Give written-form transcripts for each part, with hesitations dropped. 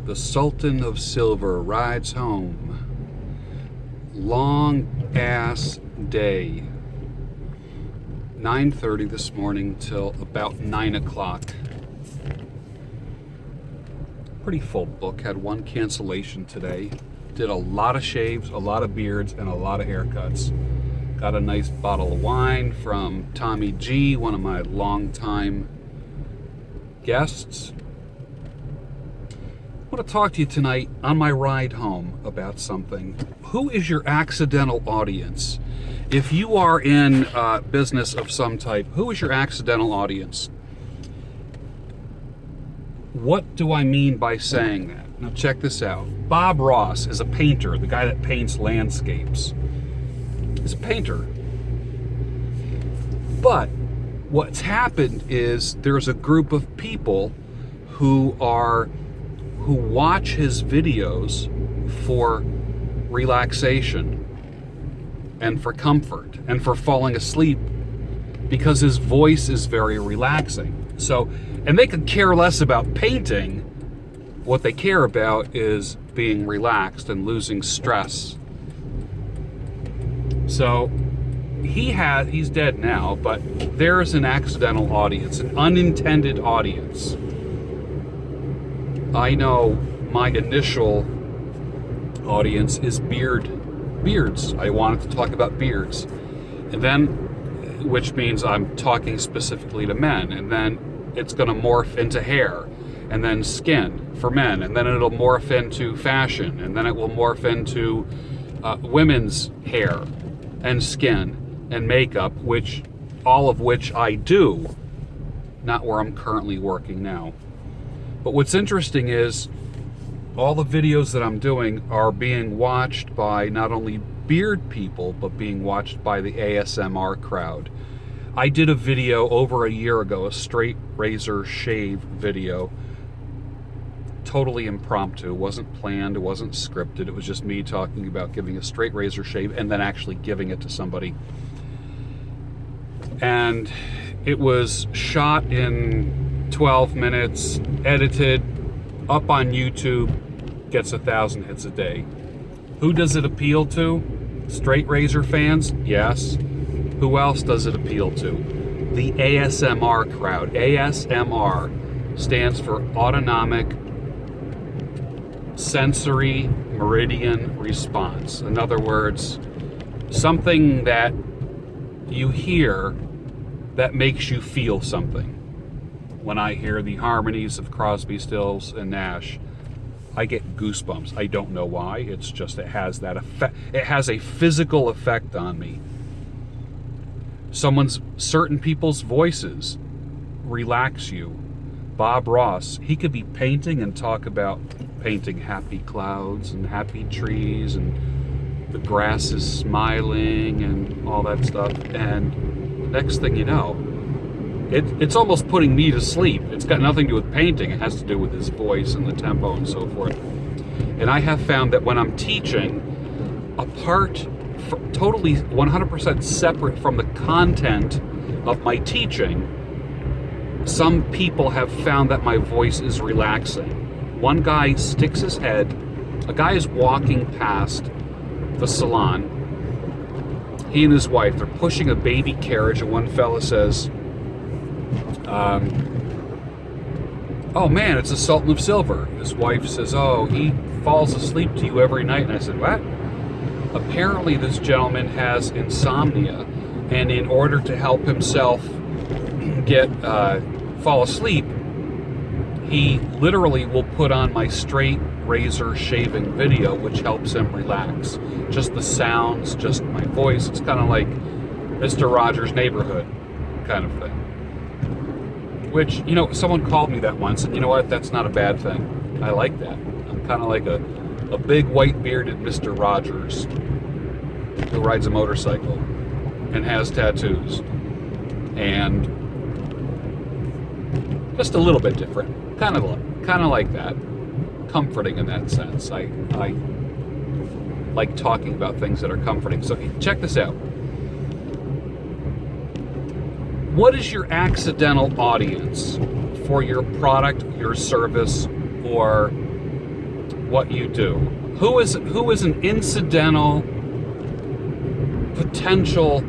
The Sultan of Silver rides home. Long ass day. 9:30 this morning till about 9 o'clock. Pretty full book. Had one cancellation today. Did a lot of shaves, a lot of beards, and a lot of haircuts. Got a nice bottle of wine from Tommy G, one of my longtime guests. I want to talk to you tonight on my ride home about something. Who is your accidental audience? If you are in business of some type, who is your accidental audience? What do I mean by saying that? Now check this out. Bob Ross is a painter, the guy that paints landscapes. He's a painter. But what's happened is there's a group of people who watch his videos for relaxation and for comfort and for falling asleep because his voice is very relaxing. So, and they could care less about painting. What they care about is being relaxed and losing stress. So he's dead now, but there's an accidental audience, an unintended audience. I know my initial audience is beards. I wanted to talk about beards. And then, which means I'm talking specifically to men. And then it's going to morph into hair. And then skin for men. And then it'll morph into fashion. And then it will morph into women's hair and skin and makeup, all of which I do. Not where I'm currently working now. But what's interesting is all the videos that I'm doing are being watched by not only beard people, but being watched by the ASMR crowd. I did a video over a year ago, a straight razor shave video. Totally impromptu. It wasn't planned, it wasn't scripted. It was just me talking about giving a straight razor shave and then actually giving it to somebody. And it was shot in 12 minutes, edited, up on YouTube, gets 1,000 hits a day. Who does it appeal to? Straight razor fans? Yes. Who else does it appeal to? The ASMR crowd. ASMR stands for Autonomic Sensory Meridian Response. In other words, something that you hear that makes you feel something. When I hear the harmonies of Crosby, Stills, and Nash, I get goosebumps. I don't know why. It's just it has that effect. It has a physical effect on me. Certain people's voices relax you. Bob Ross, he could be painting and talk about painting happy clouds and happy trees and the grass is smiling and all that stuff. And next thing you know, it's almost putting me to sleep. It's got nothing to do with painting. It has to do with his voice and the tempo and so forth. And I have found that when I'm teaching, totally 100% separate from the content of my teaching, some people have found that my voice is relaxing. One guy sticks his head, a guy is walking past the salon. He and his wife, they're pushing a baby carriage, and one fella says, oh man, it's the Sultan of Silver. His wife says, oh, he falls asleep to you every night. And I said, what? Apparently this gentleman has insomnia, and in order to help himself fall asleep, he literally will put on my straight razor shaving video, which helps him relax. Just the sounds, just my voice. It's kind of like Mr. Rogers' Neighborhood kind of thing. Which, someone called me that once, and you know what? That's not a bad thing. I like that. I'm kind of like a big white-bearded Mr. Rogers who rides a motorcycle and has tattoos. And just a little bit different. Kind of like that. Comforting in that sense. I like talking about things that are comforting. So check this out. What is your accidental audience for your product, your service, or what you do? Who is an incidental potential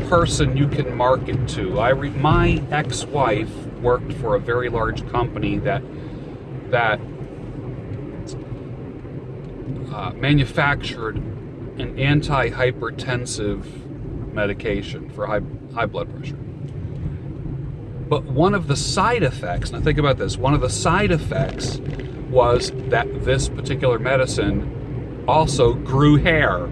person you can market to? My ex-wife worked for a very large company that manufactured an antihypertensive medication for high blood pressure. But one of the side effects, now think about this, one of the side effects was that this particular medicine also grew hair.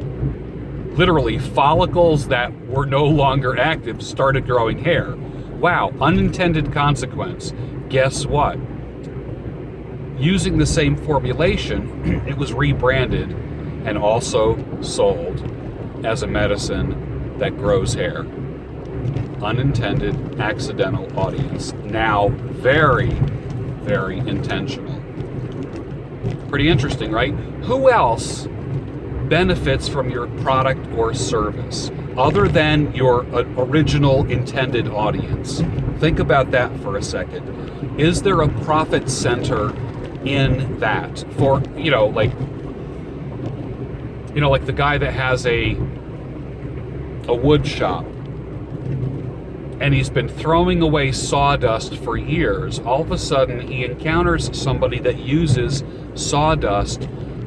Literally, follicles that were no longer active started growing hair. Wow, unintended consequence. Guess what? Using the same formulation, it was rebranded and also sold as a medicine that grows hair. Unintended, accidental audience. Now, very, very intentional. Pretty interesting, right? Who else benefits from your product or service other than your original intended audience? Think about that for a second. Is there a profit center in that? For, like the guy that has a wood shop, and he's been throwing away sawdust for years. All of a sudden, he encounters somebody that uses sawdust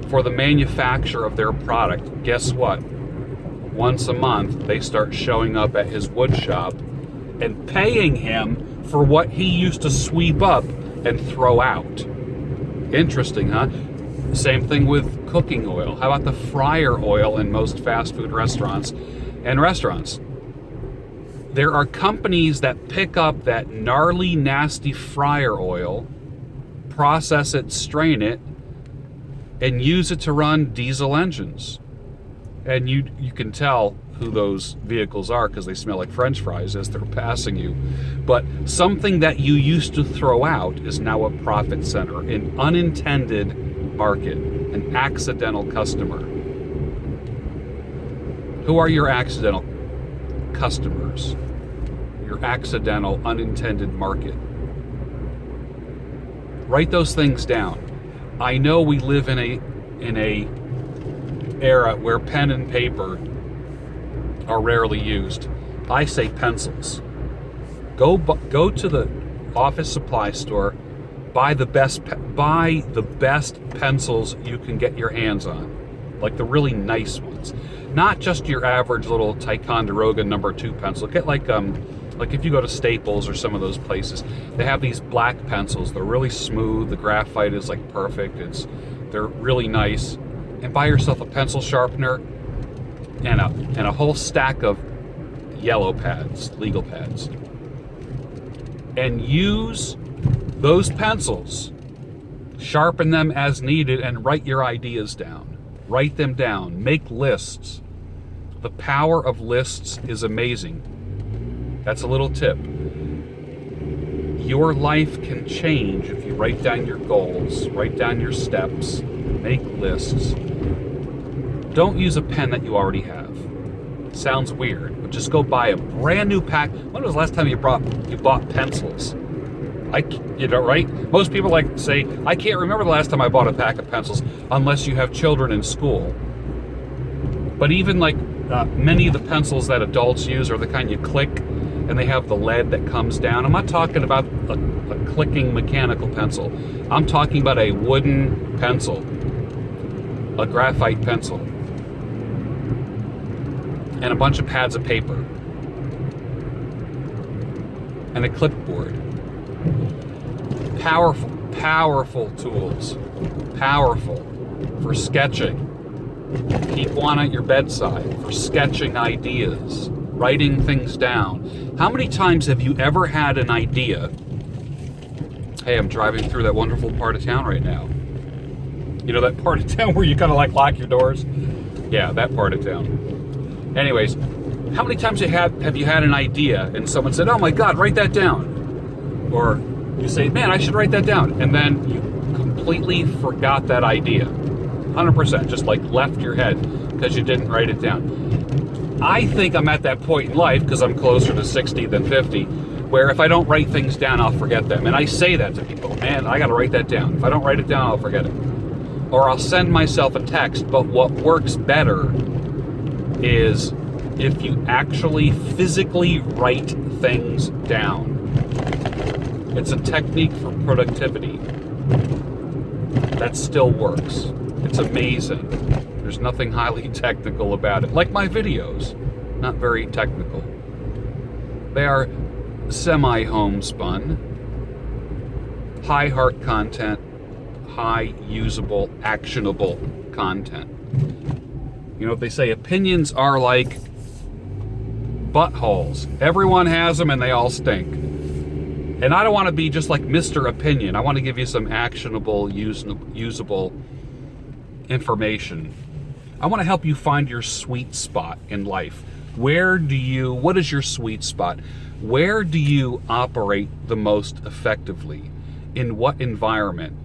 for the manufacture of their product. Guess what? Once a month, they start showing up at his wood shop and paying him for what he used to sweep up and throw out. Interesting, huh? Same thing with cooking oil. How about the fryer oil in most fast food restaurants and restaurants? There are companies that pick up that gnarly, nasty fryer oil, process it, strain it, and use it to run diesel engines. And you can tell who those vehicles are because they smell like French fries as they're passing you. But something that you used to throw out is now a profit center, an unintended market, an accidental customer. Who are your accidental customers? Your accidental, unintended market. Write those things down. I know we live in a era where pen and paper are rarely used. I say pencils. Go to the office supply store, buy the best pencils you can get your hands on, like the really nice ones. Not just your average little Ticonderoga number 2 pencil. Get like if you go to Staples or some of those places, they have these black pencils. They're really smooth. The graphite is like perfect. They're really nice. And buy yourself a pencil sharpener and a whole stack of yellow pads, legal pads. And use those pencils, sharpen them as needed, and write your ideas down. Write them down. Make lists. The power of lists is amazing. That's a little tip. Your life can change if you write down your goals, write down your steps, make lists. Don't use a pen that you already have. Sounds weird, but just go buy a brand new pack. When was the last time you bought pencils? Right? Most people like to say, I can't remember the last time I bought a pack of pencils unless you have children in school. But even many of the pencils that adults use are the kind you click and they have the lead that comes down. I'm not talking about a clicking mechanical pencil. I'm talking about a wooden pencil, a graphite pencil, and a bunch of pads of paper, and a clipboard. Powerful tools. Powerful for sketching. Keep one at your bedside for sketching ideas, writing things down. How many times have you ever had an idea? Hey, I'm driving through that wonderful part of town right now. You know that part of town where you kind of lock your doors? Yeah, that part of town. Anyways, how many times have you had an idea and someone said, oh my God, write that down? Or you say, man, I should write that down. And then you completely forgot that idea. 100%, just left your head because you didn't write it down. I think I'm at that point in life, because I'm closer to 60 than 50, where if I don't write things down, I'll forget them. And I say that to people, man, I got to write that down. If I don't write it down, I'll forget it. or I'll send myself a text. But what works better is if you actually physically write things down. It's a technique for productivity that still works. It's amazing. There's nothing highly technical about it. Like my videos, not very technical. They are semi-homespun, high heart content, high usable, actionable content. You know, they say opinions are like buttholes. Everyone has them and they all stink. And I don't want to be just like Mr. Opinion. I want to give you some actionable, usable information. I want to help you find your sweet spot in life. What is your sweet spot? Where do you operate the most effectively? In what environment?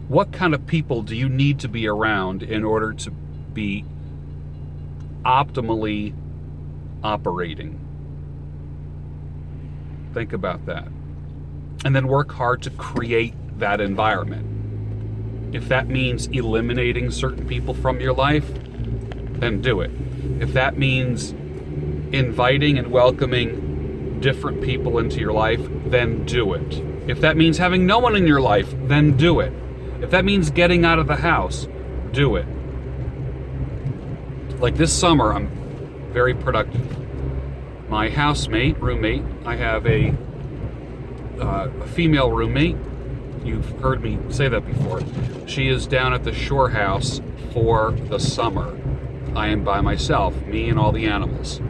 What kind of people do you need to be around in order to be optimally operating? Think about that. And then work hard to create that environment. If that means eliminating certain people from your life, then do it. If that means inviting and welcoming different people into your life, then do it. If that means having no one in your life, then do it. If that means getting out of the house, do it. Like this summer, I'm very productive. My roommate, I have a female roommate. You've heard me say that before. She is down at the shore house for the summer. I am by myself, me and all the animals.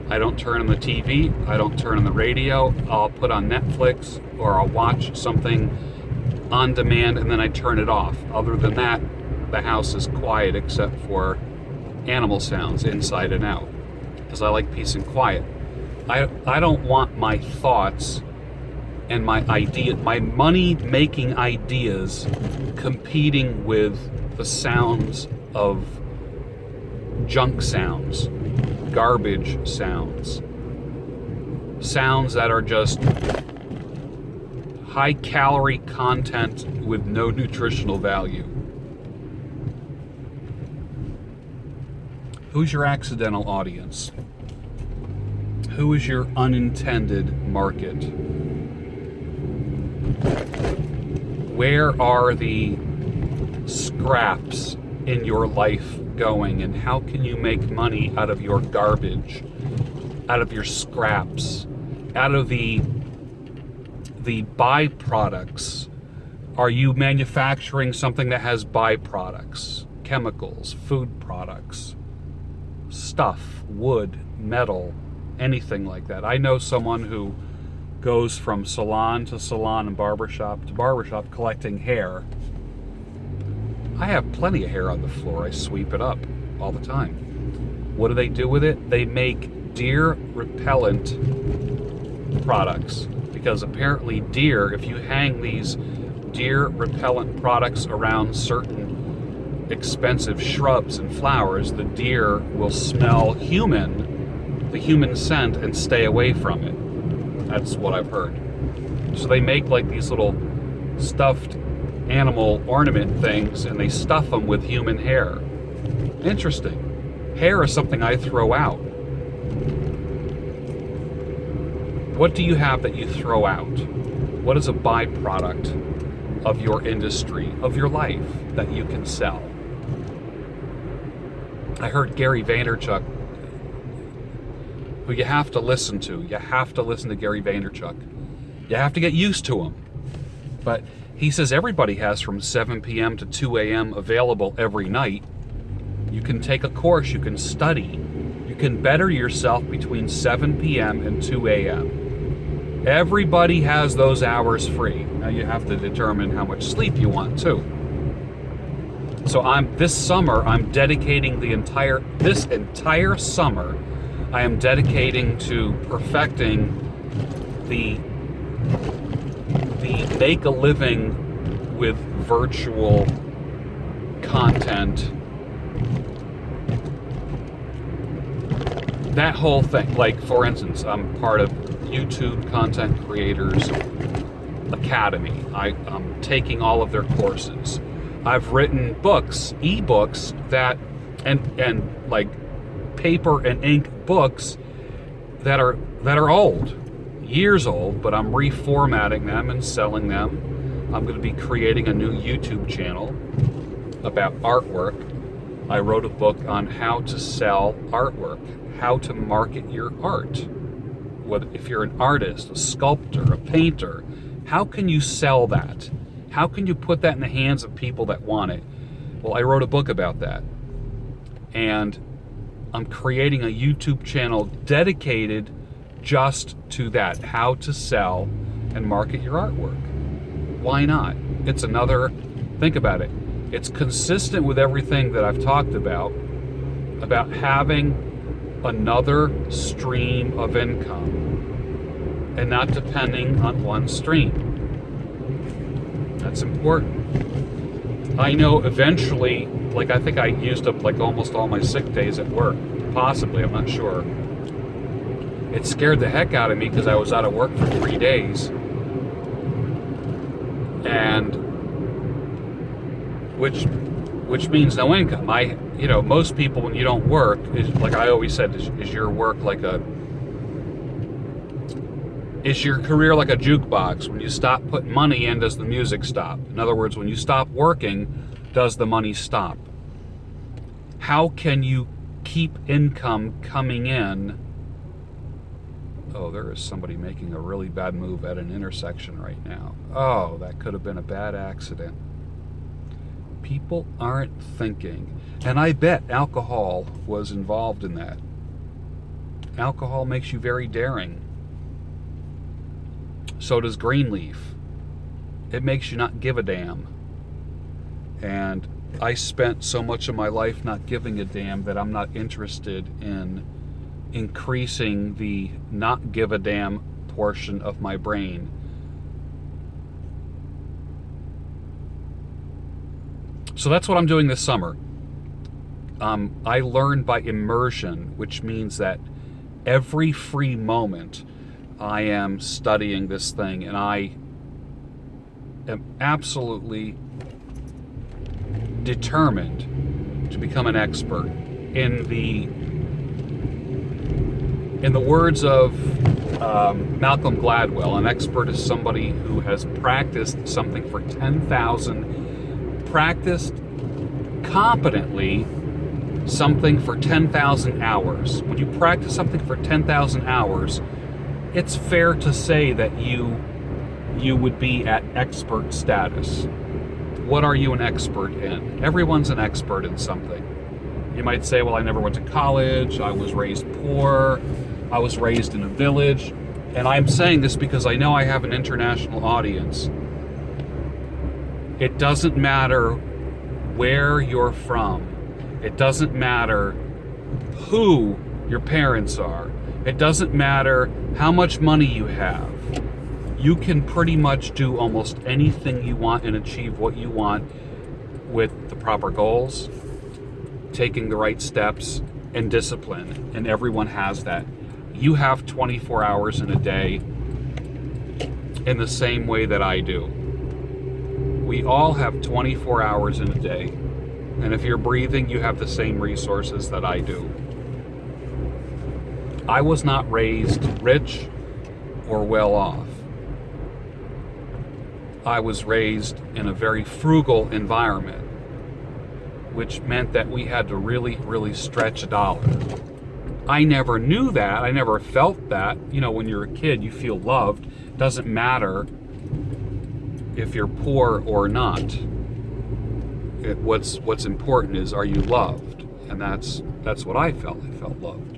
I don't turn on the TV, I don't turn on the radio. I'll put on Netflix or I'll watch something on demand and then I turn it off. Other than that, the house is quiet except for animal sounds inside and out, because I like peace and quiet. I don't want my thoughts and my money-making ideas competing with the sounds of junk sounds, garbage sounds, sounds that are just high-calorie content with no nutritional value. Who's your accidental audience? Who is your unintended market? Where are the scraps in your life going, and how can you make money out of your garbage, out of your scraps, out of the byproducts? Are you manufacturing something that has byproducts, chemicals, food products, stuff, wood, metal, anything like that? I know someone who goes from salon to salon and barbershop to barbershop collecting hair. I have plenty of hair on the floor. I sweep it up all the time. What do they do with it? They make deer repellent products, because apparently deer, if you hang these deer repellent products around certain expensive shrubs and flowers, the deer will smell the human scent, and stay away from it. That's what I've heard. So they make like these little stuffed animal ornament things, and they stuff them with human hair. Interesting. Hair is something I throw out. What do you have that you throw out? What is a byproduct of your industry, of your life, that you can sell? I heard Gary Vaynerchuk, who you have to listen to. You have to listen to Gary Vaynerchuk. You have to get used to him. But he says everybody has from 7 p.m. to 2 a.m. available every night. You can take a course, you can study. You can better yourself between 7 p.m. and 2 a.m. Everybody has those hours free. Now you have to determine how much sleep you want too. So this summer I'm dedicating this entire summer I am dedicating to perfecting the make a living with virtual content. That whole thing. Like, for instance, I'm part of YouTube Content Creators Academy. I'm taking all of their courses. I've written books, ebooks and like paper and ink books that are old, years old, but I'm reformatting them and selling them. I'm going to be creating a new YouTube channel about artwork. I wrote a book on how to sell artwork, how to market your art. If you're an artist, a sculptor, a painter, how can you sell that? How can you put that in the hands of people that want it? Well, I wrote a book about that. And I'm creating a YouTube channel dedicated just to that, how to sell and market your artwork. Why not? It's another, think about it. It's consistent with everything that I've talked about having another stream of income and not depending on one stream. That's important. I know eventually, like I think I used up like almost all my sick days at work. Possibly, I'm not sure. It scared the heck out of me because I was out of work for 3 days. And which means no income. Most people, when you don't work, is, like I always said, is your work like is your career like a jukebox? When you stop putting money in, does the music stop? In other words, when you stop working, does the money stop? How can you keep income coming in? Oh, there is somebody making a really bad move at an intersection right now. Oh, that could have been a bad accident. People aren't thinking. And I bet alcohol was involved in that. Alcohol makes you very daring. So does green leaf. It makes you not give a damn. And I spent so much of my life not giving a damn that I'm not interested in increasing the not give a damn portion of my brain. So that's what I'm doing this summer. I learn by immersion, which means that every free moment I am studying this thing, and I am absolutely determined to become an expert. In the words of Malcolm Gladwell, an expert is somebody who has practiced something for 10,000, practiced competently something for 10,000 hours. When you practice something for 10,000 hours, it's fair to say that you would be at expert status. What are you an expert in? Everyone's an expert in something. You might say, well, I never went to college, I was raised poor, I was raised in a village. And I'm saying this because I know I have an international audience. It doesn't matter where you're from. It doesn't matter who your parents are. It doesn't matter how much money you have. You can pretty much do almost anything you want and achieve what you want with the proper goals, taking the right steps, and discipline. And everyone has that. You have 24 hours in a day in the same way that I do. We all have 24 hours in a day. And if you're breathing, you have the same resources that I do. I was not raised rich or well off. I was raised in a very frugal environment, which meant that we had to really, really stretch a dollar. I never knew that. I never felt that. When you're a kid, you feel loved. It doesn't matter if you're poor or not. What's important is, are you loved? And that's what I felt. I felt loved.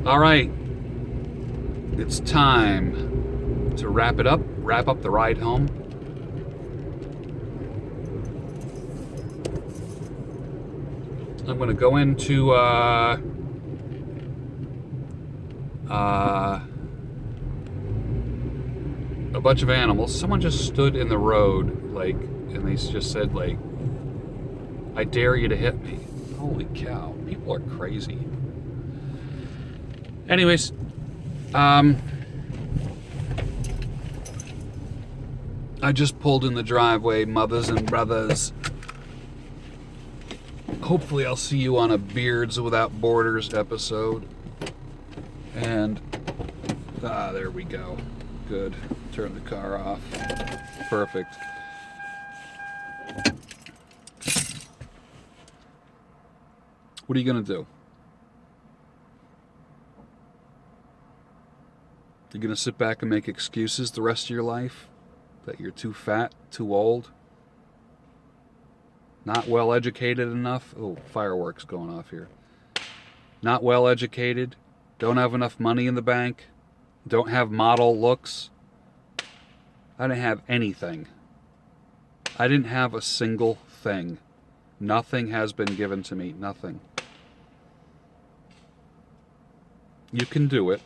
All right. It's time to wrap up the ride home. I'm going to go into a bunch of animals. Someone just stood in the road, and they just said, I dare you to hit me. Holy cow, people are crazy. Anyways, I just pulled in the driveway, mothers and brothers. Hopefully I'll see you on a Beards Without Borders episode. And, there we go. Good. Turn the car off. Perfect. What are you going to do? You're going to sit back and make excuses the rest of your life? That you're too fat, too old, not well educated enough? Oh, fireworks going off here. Not well educated, don't have enough money in the bank, don't have model looks. I didn't have anything. I didn't have a single thing. Nothing has been given to me, nothing. You can do it.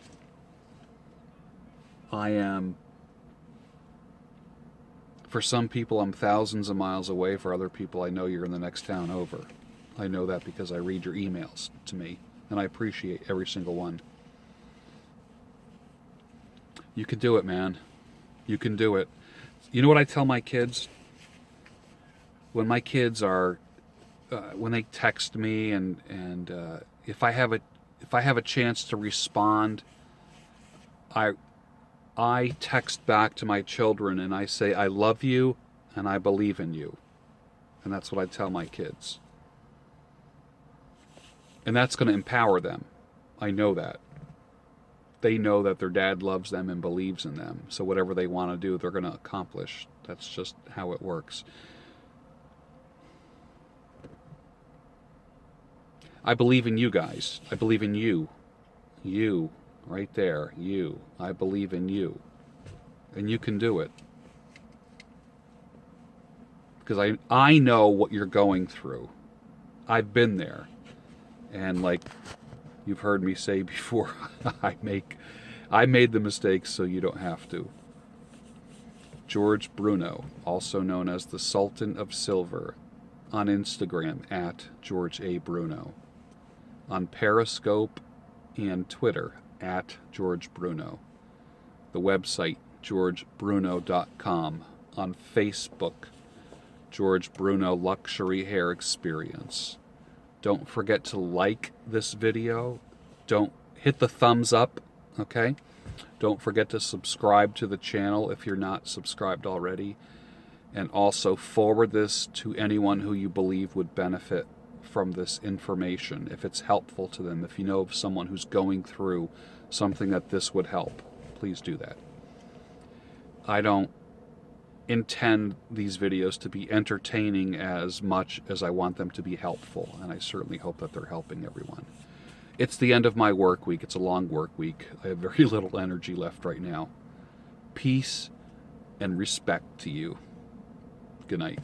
For some people, I'm thousands of miles away. For other people, I know you're in the next town over. I know that because I read your emails to me, and I appreciate every single one. You can do it, man. You can do it. You know what I tell my kids? When my kids are, when they text me, and if I have a chance to respond, I text back to my children and I say, I love you and I believe in you. And that's what I tell my kids. And that's going to empower them. I know that. They know that their dad loves them and believes in them. So whatever they want to do, they're going to accomplish. That's just how it works. I believe in you guys. I believe in you. You. Right there, you. I believe in you. And you can do it. Because I know what you're going through. I've been there. And like you've heard me say before, I made the mistakes so you don't have to. George Bruno, also known as the Sultan of Silver, on Instagram at George A. Bruno. On Periscope and Twitter at George Bruno. The website, georgebruno.com. On Facebook, George Bruno Luxury Hair Experience. Don't forget to like this video. Don't hit the thumbs up, okay? Don't forget to subscribe to the channel if you're not subscribed already. And also forward this to anyone who you believe would benefit from this information, if it's helpful to them. If you know of someone who's going through something that this would help, please do that. I don't intend these videos to be entertaining as much as I want them to be helpful, and I certainly hope that they're helping everyone. It's the end of my work week. It's a long work week. I have very little energy left right now. Peace and respect to you. Good night.